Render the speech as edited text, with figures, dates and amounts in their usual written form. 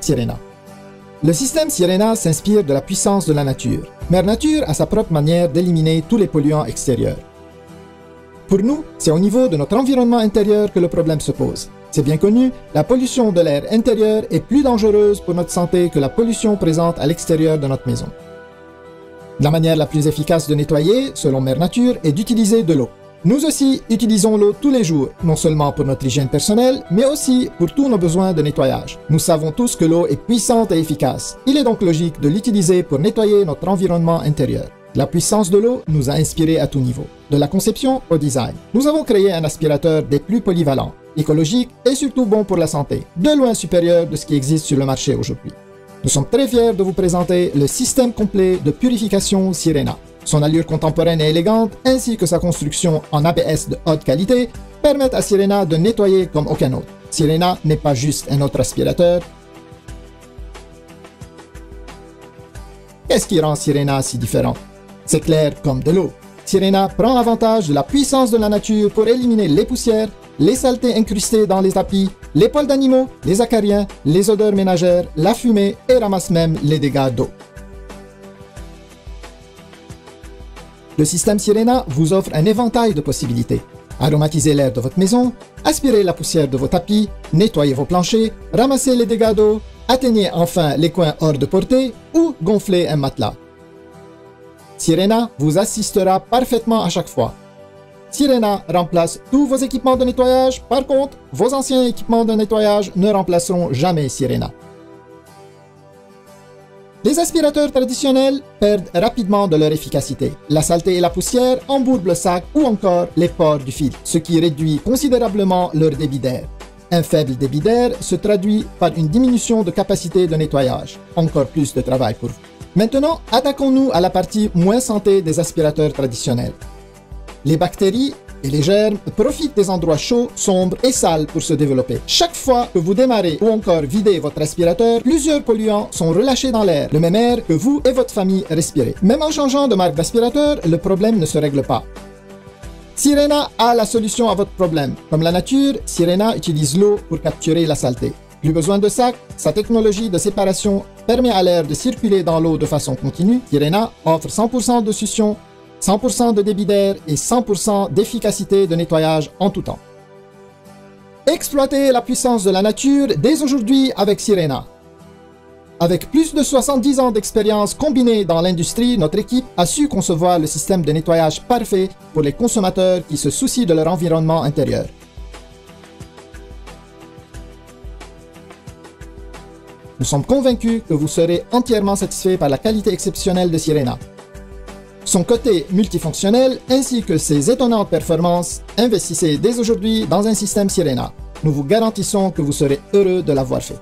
Sirena. Le système Sirena s'inspire de la puissance de la nature. Mère Nature a sa propre manière d'éliminer tous les polluants extérieurs. Pour nous, c'est au niveau de notre environnement intérieur que le problème se pose. C'est bien connu, la pollution de l'air intérieur est plus dangereuse pour notre santé que la pollution présente à l'extérieur de notre maison. La manière la plus efficace de nettoyer, selon Mère Nature, est d'utiliser de l'eau. Nous aussi utilisons l'eau tous les jours, non seulement pour notre hygiène personnelle, mais aussi pour tous nos besoins de nettoyage. Nous savons tous que l'eau est puissante et efficace. Il est donc logique de l'utiliser pour nettoyer notre environnement intérieur. La puissance de l'eau nous a inspirés à tout niveau, de la conception au design. Nous avons créé un aspirateur des plus polyvalents, écologique et surtout bon pour la santé, de loin supérieur de ce qui existe sur le marché aujourd'hui. Nous sommes très fiers de vous présenter le système complet de purification Sirena. Son allure contemporaine et élégante, ainsi que sa construction en ABS de haute qualité, permettent à Sirena de nettoyer comme aucun autre. Sirena n'est pas juste un autre aspirateur. Qu'est-ce qui rend Sirena si différent? C'est clair comme de l'eau. Sirena prend avantage de la puissance de la nature pour éliminer les poussières, les saletés incrustées dans les tapis, les poils d'animaux, les acariens, les odeurs ménagères, la fumée et ramasse même les dégâts d'eau. Le système Sirena vous offre un éventail de possibilités. Aromatisez l'air de votre maison, aspirez la poussière de vos tapis, nettoyez vos planchers, ramassez les dégâts d'eau, atteignez enfin les coins hors de portée ou gonflez un matelas. Sirena vous assistera parfaitement à chaque fois. Sirena remplace tous vos équipements de nettoyage, par contre, vos anciens équipements de nettoyage ne remplaceront jamais Sirena. Les aspirateurs traditionnels perdent rapidement de leur efficacité. La saleté et la poussière embourbent le sac ou encore les pores du fil, ce qui réduit considérablement leur débit d'air. Un faible débit d'air se traduit par une diminution de capacité de nettoyage. Encore plus de travail pour vous. Maintenant, attaquons-nous à la partie moins santé des aspirateurs traditionnels. Les bactéries et les germes profitent des endroits chauds, sombres et sales pour se développer. Chaque fois que vous démarrez ou encore videz votre aspirateur, plusieurs polluants sont relâchés dans l'air, le même air que vous et votre famille respirez. Même en changeant de marque d'aspirateur, le problème ne se règle pas. Sirena a la solution à votre problème. Comme la nature, Sirena utilise l'eau pour capturer la saleté. Plus besoin de sac, sa technologie de séparation permet à l'air de circuler dans l'eau de façon continue. Sirena offre 100% de succion, 100% de débit d'air et 100% d'efficacité de nettoyage en tout temps. Exploitez la puissance de la nature dès aujourd'hui avec Sirena. Avec plus de 70 ans d'expérience combinée dans l'industrie, notre équipe a su concevoir le système de nettoyage parfait pour les consommateurs qui se soucient de leur environnement intérieur. Nous sommes convaincus que vous serez entièrement satisfait par la qualité exceptionnelle de Sirena. Son côté multifonctionnel ainsi que ses étonnantes performances, investissez dès aujourd'hui dans un système Sirena. Nous vous garantissons que vous serez heureux de l'avoir fait.